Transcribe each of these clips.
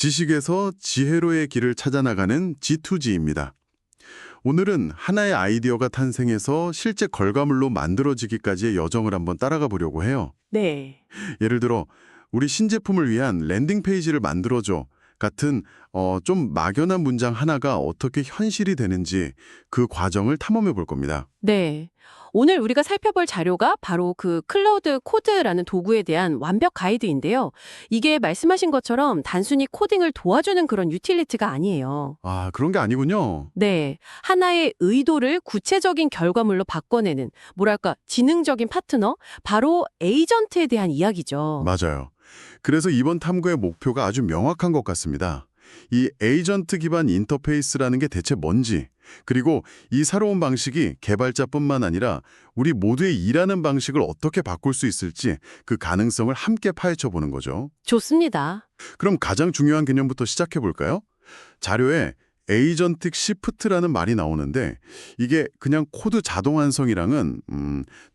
지식에서 지혜로의 길을 찾아나가는 G2G입니다. 오늘은 하나의 아이디어가 탄생해서 실제 결과물로 만들어지기까지의 여정을 한번 따라가 보려고 해요. 네. 예를 들어 우리 신제품을 위한 랜딩 페이지를 만들어줘 같은 좀 막연한 문장 하나가 어떻게 현실이 되는지 그 과정을 탐험해 볼 겁니다. 네. 오늘 우리가 살펴볼 자료가 바로 그 클라우드 코드라는 도구에 대한 완벽 가이드인데요. 이게 말씀하신 것처럼 단순히 코딩을 도와주는 그런 유틸리티가 아니에요. 아, 그런 게 아니군요. 네. 하나의 의도를 구체적인 결과물로 바꿔내는, 뭐랄까, 지능적인 파트너, 바로 에이전트에 대한 이야기죠. 맞아요. 그래서 이번 탐구의 목표가 아주 명확한 것 같습니다. 이 에이전트 기반 인터페이스라는 게 대체 뭔지, 그리고 이 새로운 방식이 개발자뿐만 아니라 우리 모두의 일하는 방식을 어떻게 바꿀 수 있을지 그 가능성을 함께 파헤쳐 보는 거죠. 좋습니다. 그럼 가장 중요한 개념부터 시작해 볼까요? 자료에 에이전틱 시프트라는 말이 나오는데 이게 그냥 코드 자동 완성이랑은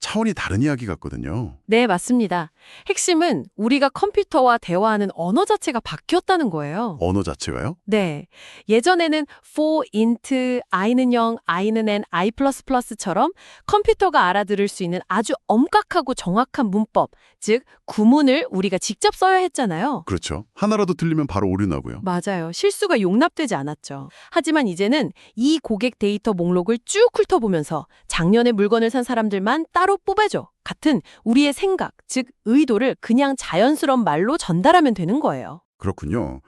차원이 다른 이야기 같거든요. 네, 맞습니다. 핵심은 우리가 컴퓨터와 대화하는 언어 자체가 바뀌었다는 거예요. 언어 자체가요? 네. 예전에는 for, int, i는 0, i는 n, i++처럼 컴퓨터가 알아들을 수 있는 아주 엄격하고 정확한 문법, 즉 구문을 우리가 직접 써야 했잖아요. 그렇죠. 하나라도 틀리면 바로 오류 나고요. 맞아요. 실수가 용납되지 않았죠. 하지만 이제는 이 고객 데이터 목록을 쭉 훑어보면서 작년에 물건을 산 사람들만 따로 뽑아줘 같은 우리의 생각, 즉 의도를 그냥 자연스러운 말로 전달하면 되는 거예요. 그렇군요.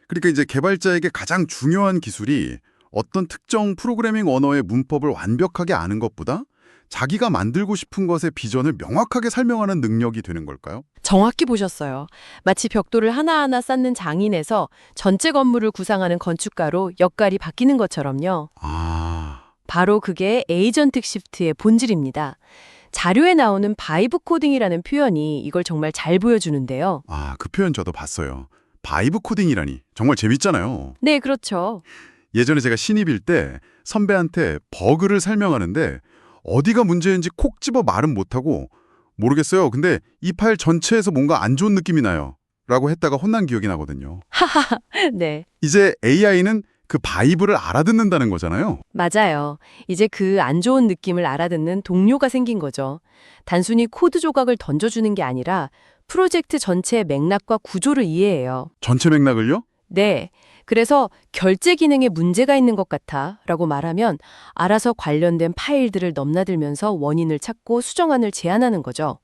그러니까 이제 개발자에게 가장 중요한 기술이 어떤 특정 프로그래밍 언어의 문법을 완벽하게 아는 것보다 자기가 만들고 싶은 것의 비전을 명확하게 설명하는 능력이 되는 걸까요? 정확히 보셨어요. 마치 벽돌을 하나하나 쌓는 장인에서 전체 건물을 구상하는 건축가로 역할이 바뀌는 것처럼요. 아, 바로 그게 에이전틱 시프트의 본질입니다. 자료에 나오는 바이브 코딩이라는 표현이 이걸 정말 잘 보여주는데요. 그 표현 저도 봤어요. 바이브 코딩이라니 정말 재밌잖아요. 네, 그렇죠. 예전에 제가 신입일 때 선배한테 버그를 설명하는데 어디가 문제인지 콕 집어 말은 못하고 모르겠어요. 근데 이 파일 전체에서 뭔가 안 좋은 느낌이 나요. 라고 했다가 혼난 기억이 나거든요. 네, 이제 AI는 그 바이브를 알아듣는다는 거잖아요. 맞아요. 이제 그 안 좋은 느낌을 알아듣는 동료가 생긴 거죠. 단순히 코드 조각을 던져주는 게 아니라 프로젝트 전체의 맥락과 구조를 이해해요. 전체 맥락을요? 네. 그래서 결제 기능에 문제가 있는 것 같아 라고 말하면 알아서 관련된 파일들을 넘나들면서 원인을 찾고 수정안을 제안하는 거죠.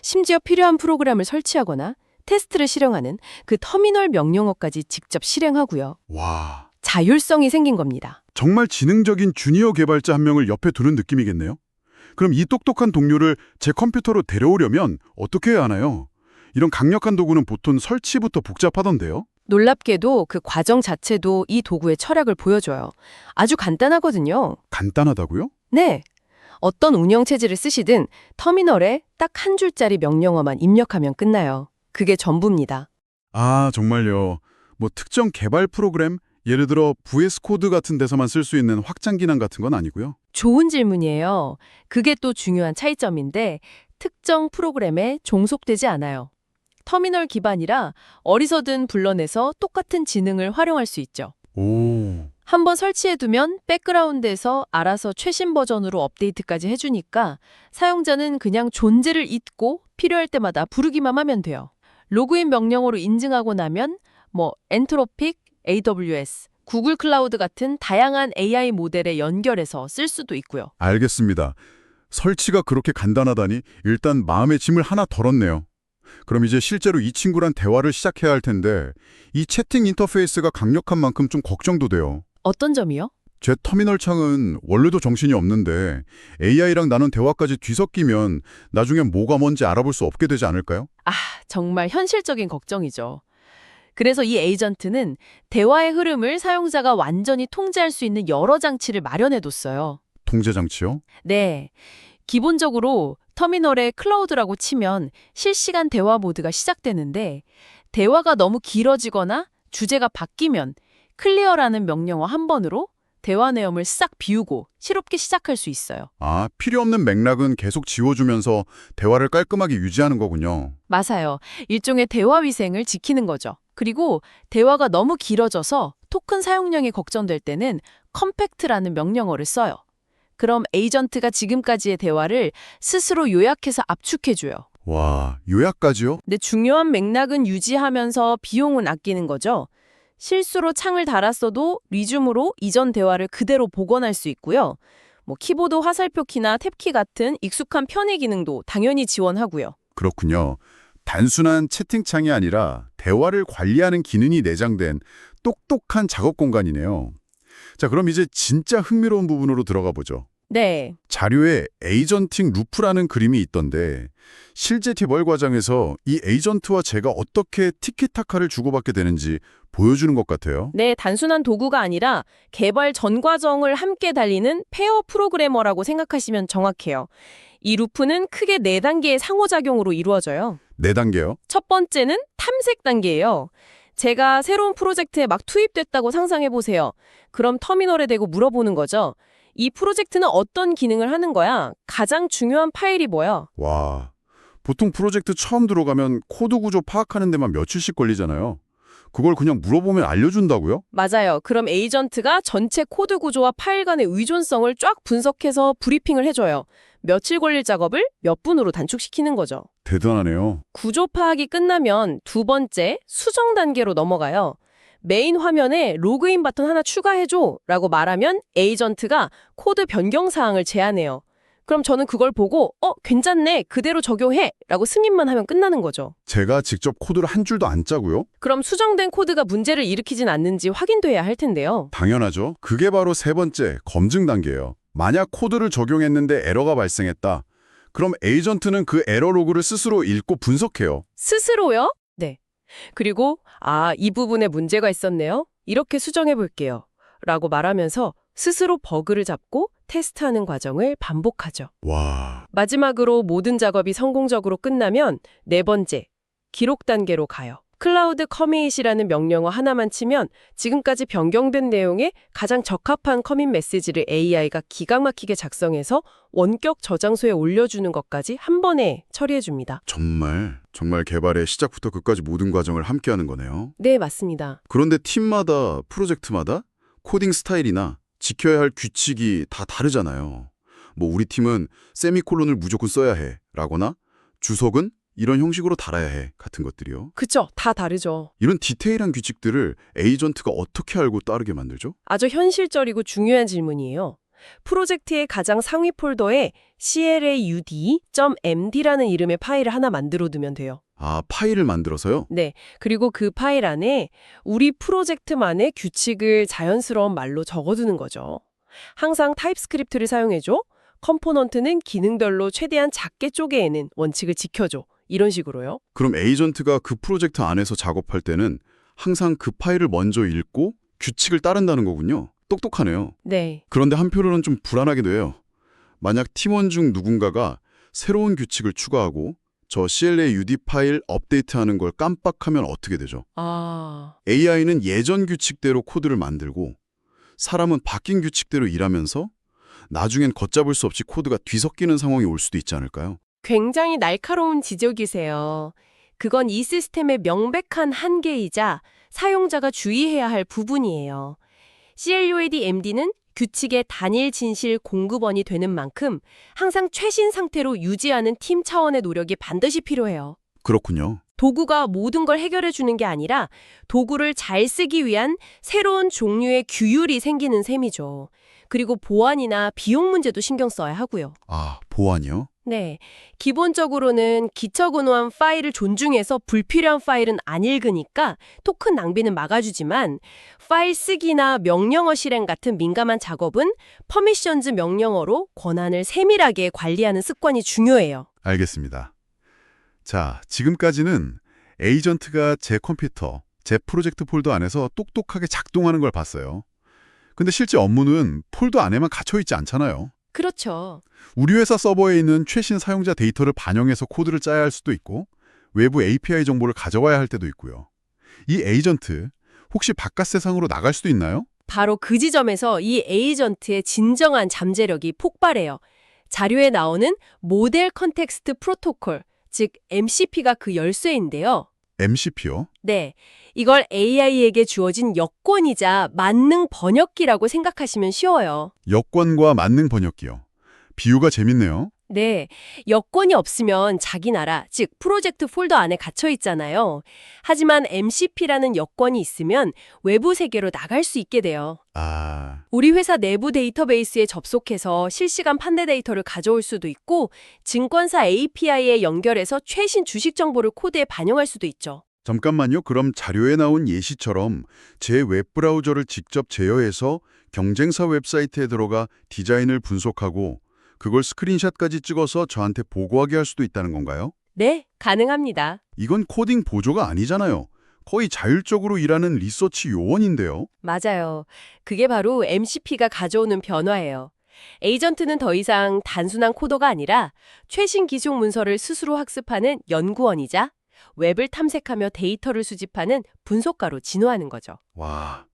심지어 필요한 프로그램을 설치하거나 테스트를 실행하는 그 터미널 명령어까지 직접 실행하고요. 와, 자율성이 생긴 겁니다. 정말 지능적인 주니어 개발자 한 명을 옆에 두는 느낌이겠네요. 그럼 이 똑똑한 동료를 제 컴퓨터로 데려오려면 어떻게 해야 하나요? 이런 강력한 도구는 보통 설치부터 복잡하던데요. 놀랍게도 그 과정 자체도 이 도구의 철학을 보여줘요. 아주 간단하거든요. 간단하다고요? 네. 어떤 운영체제를 쓰시든 터미널에 딱 한 줄짜리 명령어만 입력하면 끝나요. 그게 전부입니다. 아, 정말요. 뭐 특정 개발 프로그램, 예를 들어 VS 코드 같은 데서만 쓸 수 있는 확장 기능 같은 건 아니고요. 좋은 질문이에요. 그게 또 중요한 차이점인데 특정 프로그램에 종속되지 않아요. 터미널 기반이라 어디서든 불러내서 똑같은 지능을 활용할 수 있죠. 오, 한번 설치해두면 백그라운드에서 알아서 최신 버전으로 업데이트까지 해주니까 사용자는 그냥 존재를 잊고 필요할 때마다 부르기만 하면 돼요. 로그인 명령어로 인증하고 나면 엔트로픽, AWS, 구글 클라우드 같은 다양한 AI 모델에 연결해서 쓸 수도 있고요. 알겠습니다. 설치가 그렇게 간단하다니 일단 마음의 짐을 하나 덜었네요. 그럼 이제 실제로 이 친구랑 대화를 시작해야 할 텐데 이 채팅 인터페이스가 강력한 만큼 좀 걱정도 돼요. 어떤 점이요? 제 터미널 창은 원래도 정신이 없는데 AI랑 나눈 대화까지 뒤섞이면 나중에 뭐가 뭔지 알아볼 수 없게 되지 않을까요? 정말 현실적인 걱정이죠. 그래서 이 에이전트는 대화의 흐름을 사용자가 완전히 통제할 수 있는 여러 장치를 마련해뒀어요. 통제 장치요? 네. 기본적으로 터미널에 클라우드라고 치면 실시간 대화 모드가 시작되는데 대화가 너무 길어지거나 주제가 바뀌면 클리어라는 명령어 한 번으로 대화 내용을 싹 비우고 새롭게 시작할 수 있어요. 필요 없는 맥락은 계속 지워주면서 대화를 깔끔하게 유지하는 거군요. 맞아요. 일종의 대화 위생을 지키는 거죠. 그리고 대화가 너무 길어져서 토큰 사용량이 걱정될 때는 컴팩트라는 명령어를 써요. 그럼 에이전트가 지금까지의 대화를 스스로 요약해서 압축해줘요. 와, 요약까지요? 근데 중요한 맥락은 유지하면서 비용은 아끼는 거죠. 실수로 창을 달았어도 리즘으로 이전 대화를 그대로 복원할 수 있고요. 키보드 화살표 키나 탭키 같은 익숙한 편의 기능도 당연히 지원하고요. 그렇군요. 단순한 채팅창이 아니라 대화를 관리하는 기능이 내장된 똑똑한 작업 공간이네요. 자, 그럼 이제 진짜 흥미로운 부분으로 들어가 보죠. 네. 자료에 에이전팅 루프라는 그림이 있던데 실제 개발 과정에서 이 에이전트와 제가 어떻게 티키타카를 주고받게 되는지 보여주는 것 같아요. 네, 단순한 도구가 아니라 개발 전 과정을 함께 달리는 페어 프로그래머라고 생각하시면 정확해요. 이 루프는 크게 4단계의 상호작용으로 이루어져요. 4단계요? 첫 번째는 탐색 단계예요. 제가 새로운 프로젝트에 막 투입됐다고 상상해 보세요. 그럼 터미널에 대고 물어보는 거죠. 이 프로젝트는 어떤 기능을 하는 거야? 가장 중요한 파일이 뭐야? 와, 보통 프로젝트 처음 들어가면 코드 구조 파악하는 데만 며칠씩 걸리잖아요. 그걸 그냥 물어보면 알려준다고요? 맞아요. 그럼 에이전트가 전체 코드 구조와 파일 간의 의존성을 쫙 분석해서 브리핑을 해줘요. 며칠 걸릴 작업을 몇 분으로 단축시키는 거죠. 대단하네요. 구조 파악이 끝나면 두 번째 수정 단계로 넘어가요. 메인 화면에 로그인 버튼 하나 추가해줘 라고 말하면 에이전트가 코드 변경 사항을 제안해요. 그럼 저는 그걸 보고 괜찮네 그대로 적용해 라고 승인만 하면 끝나는 거죠. 제가 직접 코드를 한 줄도 안 짜고요? 그럼 수정된 코드가 문제를 일으키진 않는지 확인돼야 할 텐데요. 당연하죠. 그게 바로 세 번째 검증 단계예요. 만약 코드를 적용했는데 에러가 발생했다. 그럼 에이전트는 그 에러 로그를 스스로 읽고 분석해요. 스스로요? 네. 그리고 이 부분에 문제가 있었네요. 이렇게 수정해 볼게요. 라고 말하면서 스스로 버그를 잡고 테스트하는 과정을 반복하죠. 와, 마지막으로 모든 작업이 성공적으로 끝나면 네 번째, 기록 단계로 가요. 클라우드 커밋이라는 명령어 하나만 치면 지금까지 변경된 내용에 가장 적합한 커밋 메시지를 AI가 기가 막히게 작성해서 원격 저장소에 올려주는 것까지 한 번에 처리해줍니다. 정말 개발의 시작부터 끝까지 모든 과정을 함께하는 거네요. 네, 맞습니다. 그런데 팀마다, 프로젝트마다 코딩 스타일이나 지켜야 할 규칙이 다 다르잖아요. 우리 팀은 세미콜론을 무조건 써야 해 라거나 주석은 이런 형식으로 달아야 해 같은 것들이요. 그쵸, 다 다르죠. 이런 디테일한 규칙들을 에이전트가 어떻게 알고 따르게 만들죠? 아주 현실적이고 중요한 질문이에요. 프로젝트의 가장 상위 폴더에 claud.md라는 이름의 파일을 하나 만들어 두면 돼요. 아, 파일을 만들어서요? 네. 그리고 그 파일 안에 우리 프로젝트만의 규칙을 자연스러운 말로 적어두는 거죠. 항상 타입스크립트를 사용해줘. 컴포넌트는 기능별로 최대한 작게 쪼개는 원칙을 지켜줘. 이런 식으로요. 그럼 에이전트가 그 프로젝트 안에서 작업할 때는 항상 그 파일을 먼저 읽고 규칙을 따른다는 거군요. 똑똑하네요. 네. 그런데 한편으로는 좀 불안하기도 해요. 만약 팀원 중 누군가가 새로운 규칙을 추가하고 저 CLAUD 파일 업데이트하는 걸 깜빡하면 어떻게 되죠? AI는 예전 규칙대로 코드를 만들고 사람은 바뀐 규칙대로 일하면서 나중엔 걷잡을 수 없이 코드가 뒤섞이는 상황이 올 수도 있지 않을까요? 굉장히 날카로운 지적이세요. 그건 이 시스템의 명백한 한계이자 사용자가 주의해야 할 부분이에요. CLUAD-MD는 규칙의 단일 진실 공급원이 되는 만큼 항상 최신 상태로 유지하는 팀 차원의 노력이 반드시 필요해요. 그렇군요. 도구가 모든 걸 해결해 주는 게 아니라 도구를 잘 쓰기 위한 새로운 종류의 규율이 생기는 셈이죠. 그리고 보안이나 비용 문제도 신경 써야 하고요. 아, 보안이요? 네. 기본적으로는 기처근호한 파일을 존중해서 불필요한 파일은 안 읽으니까 토큰 낭비는 막아주지만 파일 쓰기나 명령어 실행 같은 민감한 작업은 퍼미션즈 명령어로 권한을 세밀하게 관리하는 습관이 중요해요. 알겠습니다. 자, 지금까지는 에이전트가 제 컴퓨터, 제 프로젝트 폴더 안에서 똑똑하게 작동하는 걸 봤어요. 근데 실제 업무는 폴더 안에만 갇혀있지 않잖아요. 그렇죠. 우리 회사 서버에 있는 최신 사용자 데이터를 반영해서 코드를 짜야 할 수도 있고 외부 API 정보를 가져와야 할 때도 있고요. 이 에이전트 혹시 바깥 세상으로 나갈 수도 있나요? 바로 그 지점에서 이 에이전트의 진정한 잠재력이 폭발해요. 자료에 나오는 모델 컨텍스트 프로토콜, 즉 MCP가 그 열쇠인데요. MCP요? 네, 이걸 AI에게 주어진 여권이자 만능 번역기라고 생각하시면 쉬워요. 여권과 만능 번역기요. 비유가 재밌네요. 네, 여권이 없으면 자기 나라, 즉 프로젝트 폴더 안에 갇혀 있잖아요. 하지만 MCP라는 여권이 있으면 외부 세계로 나갈 수 있게 돼요. 아, 우리 회사 내부 데이터베이스에 접속해서 실시간 판매 데이터를 가져올 수도 있고 증권사 API에 연결해서 최신 주식 정보를 코드에 반영할 수도 있죠. 잠깐만요. 그럼 자료에 나온 예시처럼 제 웹브라우저를 직접 제어해서 경쟁사 웹사이트에 들어가 디자인을 분석하고 그걸 스크린샷까지 찍어서 저한테 보고하게 할 수도 있다는 건가요? 네, 가능합니다. 이건 코딩 보조가 아니잖아요. 거의 자율적으로 일하는 리서치 요원인데요. 맞아요. 그게 바로 MCP가 가져오는 변화예요. 에이전트는 더 이상 단순한 코더가 아니라 최신 기술 문서를 스스로 학습하는 연구원이자 웹을 탐색하며 데이터를 수집하는 분석가로 진화하는 거죠. 와,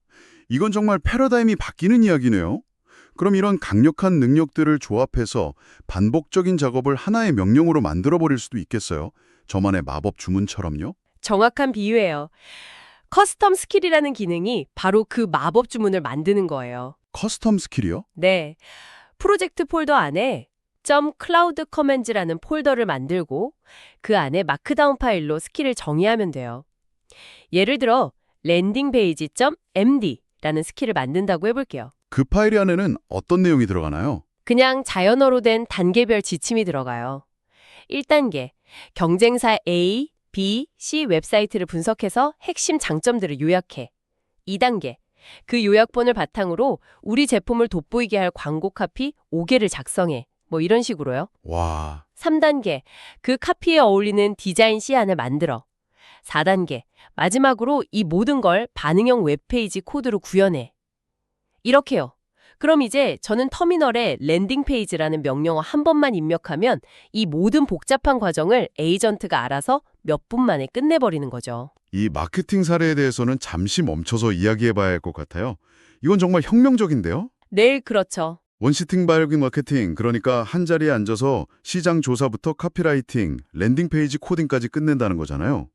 이건 정말 패러다임이 바뀌는 이야기네요. 그럼 이런 강력한 능력들을 조합해서 반복적인 작업을 하나의 명령으로 만들어버릴 수도 있겠어요? 저만의 마법 주문처럼요? 정확한 비유예요. 커스텀 스킬이라는 기능이 바로 그 마법 주문을 만드는 거예요. 커스텀 스킬이요? 네. 프로젝트 폴더 안에 .cloud commands라는 폴더를 만들고 그 안에 마크다운 파일로 스킬을 정의하면 돼요. 예를 들어 landingpage.md라는 스킬을 만든다고 해볼게요. 그 파일 안에는 어떤 내용이 들어가나요? 그냥 자연어로 된 단계별 지침이 들어가요. 1단계, 경쟁사 A, B, C 웹사이트를 분석해서 핵심 장점들을 요약해. 2단계, 그 요약본을 바탕으로 우리 제품을 돋보이게 할 광고 카피 5개를 작성해. 뭐 이런 식으로요. 와, 3단계, 그 카피에 어울리는 디자인 시안을 만들어. 4단계, 마지막으로 이 모든 걸 반응형 웹페이지 코드로 구현해. 이렇게요. 그럼 이제 저는 터미널에 랜딩 페이지라는 명령어 한 번만 입력하면 이 모든 복잡한 과정을 에이전트가 알아서 몇 분 만에 끝내버리는 거죠. 이 마케팅 사례에 대해서는 잠시 멈춰서 이야기해봐야 할 것 같아요. 이건 정말 혁명적인데요? 네, 그렇죠. 원시팅 바이오기 마케팅, 그러니까 한 자리에 앉아서 시장 조사부터 카피라이팅, 랜딩 페이지 코딩까지 끝낸다는 거잖아요.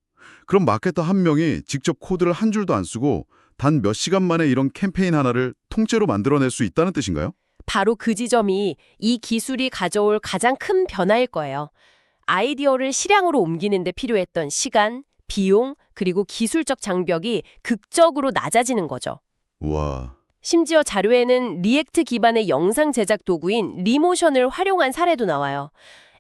그럼 마케터 한 명이 직접 코드를 한 줄도 안 쓰고 단 몇 시간 만에 이런 캠페인 하나를 통째로 만들어낼 수 있다는 뜻인가요? 바로 그 지점이 이 기술이 가져올 가장 큰 변화일 거예요. 아이디어를 실행으로 옮기는 데 필요했던 시간, 비용, 그리고 기술적 장벽이 극적으로 낮아지는 거죠. 우와, 심지어 자료에는 리액트 기반의 영상 제작 도구인 리모션을 활용한 사례도 나와요.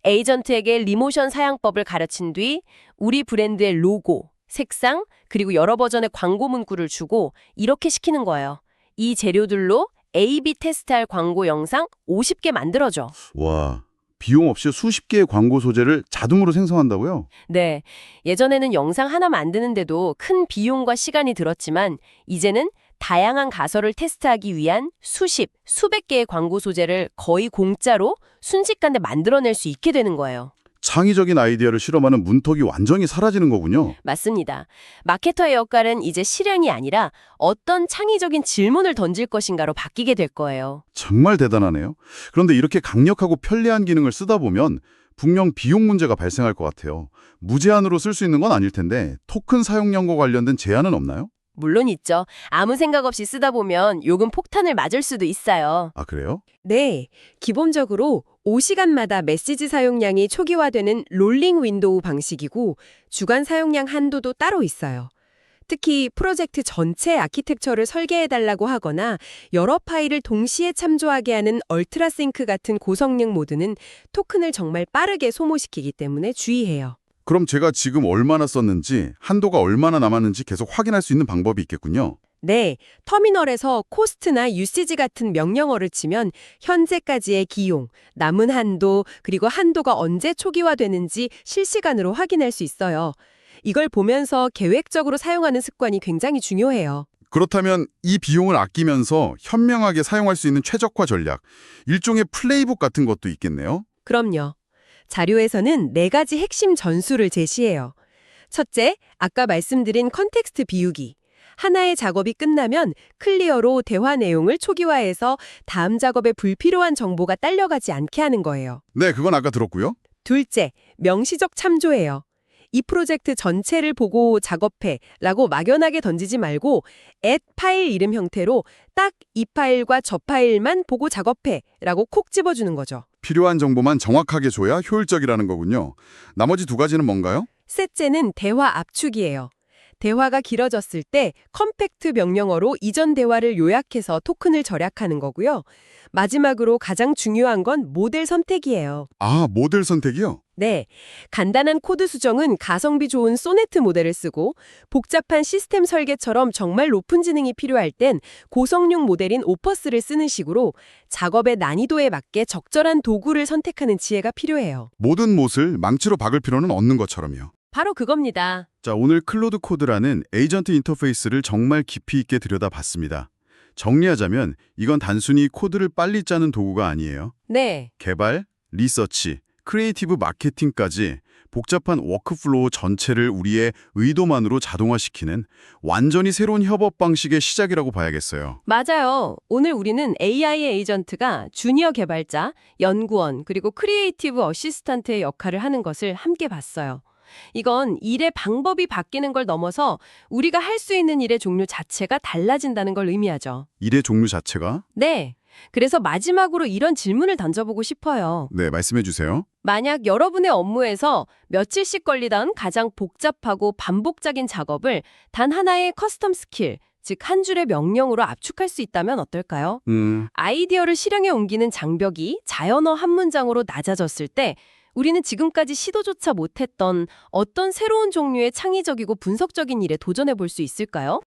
에이전트에게 리모션 사용법을 가르친 뒤 우리 브랜드의 로고, 색상, 그리고 여러 버전의 광고 문구를 주고 이렇게 시키는 거예요. 이 재료들로 A/B 테스트할 광고 영상 50개 만들어줘. 와, 비용 없이 수십 개의 광고 소재를 자동으로 생성한다고요? 네, 예전에는 영상 하나 만드는데도 큰 비용과 시간이 들었지만 이제는 다양한 가설을 테스트하기 위한 수십, 수백 개의 광고 소재를 거의 공짜로 순식간에 만들어낼 수 있게 되는 거예요. 창의적인 아이디어를 실험하는 문턱이 완전히 사라지는 거군요. 맞습니다. 마케터의 역할은 이제 실행이 아니라 어떤 창의적인 질문을 던질 것인가로 바뀌게 될 거예요. 정말 대단하네요. 그런데 이렇게 강력하고 편리한 기능을 쓰다 보면 분명 비용 문제가 발생할 것 같아요. 무제한으로 쓸 수 있는 건 아닐 텐데 토큰 사용량과 관련된 제한은 없나요? 물론 있죠. 아무 생각 없이 쓰다 보면 요금 폭탄을 맞을 수도 있어요. 아, 그래요? 네, 기본적으로 5시간마다 메시지 사용량이 초기화되는 롤링 윈도우 방식이고 주간 사용량 한도도 따로 있어요. 특히 프로젝트 전체 아키텍처를 설계해달라고 하거나 여러 파일을 동시에 참조하게 하는 얼트라싱크 같은 고성능 모드는 토큰을 정말 빠르게 소모시키기 때문에 주의해요. 그럼 제가 지금 얼마나 썼는지, 한도가 얼마나 남았는지 계속 확인할 수 있는 방법이 있겠군요. 네, 터미널에서 코스트나 유시지 같은 명령어를 치면 현재까지의 기용, 남은 한도, 그리고 한도가 언제 초기화되는지 실시간으로 확인할 수 있어요. 이걸 보면서 계획적으로 사용하는 습관이 굉장히 중요해요. 그렇다면 이 비용을 아끼면서 현명하게 사용할 수 있는 최적화 전략, 일종의 플레이북 같은 것도 있겠네요. 그럼요. 자료에서는 4가지 핵심 전술을 제시해요. 첫째, 아까 말씀드린 컨텍스트 비우기. 하나의 작업이 끝나면 클리어로 대화 내용을 초기화해서 다음 작업에 불필요한 정보가 딸려가지 않게 하는 거예요. 네, 그건 아까 들었고요. 둘째, 명시적 참조예요. 이 프로젝트 전체를 보고 작업해 라고 막연하게 던지지 말고 at 파일 이름 형태로 딱 이 파일과 저 파일만 보고 작업해 라고 콕 집어주는 거죠. 필요한 정보만 정확하게 줘야 효율적이라는 거군요. 나머지 두 가지는 뭔가요? 셋째는 대화 압축이에요. 대화가 길어졌을 때 컴팩트 명령어로 이전 대화를 요약해서 토큰을 절약하는 거고요. 마지막으로 가장 중요한 건 모델 선택이에요. 아, 모델 선택이요? 네, 간단한 코드 수정은 가성비 좋은 소네트 모델을 쓰고 복잡한 시스템 설계처럼 정말 높은 지능이 필요할 땐 고성능 모델인 오퍼스를 쓰는 식으로 작업의 난이도에 맞게 적절한 도구를 선택하는 지혜가 필요해요. 모든 못을 망치로 박을 필요는 없는 것처럼요. 바로 그겁니다. 자, 오늘 클로드 코드라는 에이전트 인터페이스를 정말 깊이 있게 들여다봤습니다. 정리하자면 이건 단순히 코드를 빨리 짜는 도구가 아니에요. 네, 개발, 리서치, 크리에이티브 마케팅까지 복잡한 워크플로우 전체를 우리의 의도만으로 자동화시키는 완전히 새로운 협업 방식의 시작이라고 봐야겠어요. 맞아요. 오늘 우리는 AI 에이전트가 주니어 개발자, 연구원, 그리고 크리에이티브 어시스턴트의 역할을 하는 것을 함께 봤어요. 이건 일의 방법이 바뀌는 걸 넘어서 우리가 할 수 있는 일의 종류 자체가 달라진다는 걸 의미하죠. 일의 종류 자체가? 네. 그래서 마지막으로 이런 질문을 던져보고 싶어요. 네, 말씀해 주세요. 만약 여러분의 업무에서 며칠씩 걸리던 가장 복잡하고 반복적인 작업을 단 하나의 커스텀 스킬, 즉 한 줄의 명령으로 압축할 수 있다면 어떨까요? 아이디어를 실행에 옮기는 장벽이 자연어 한 문장으로 낮아졌을 때 우리는 지금까지 시도조차 못했던 어떤 새로운 종류의 창의적이고 분석적인 일에 도전해 볼 수 있을까요?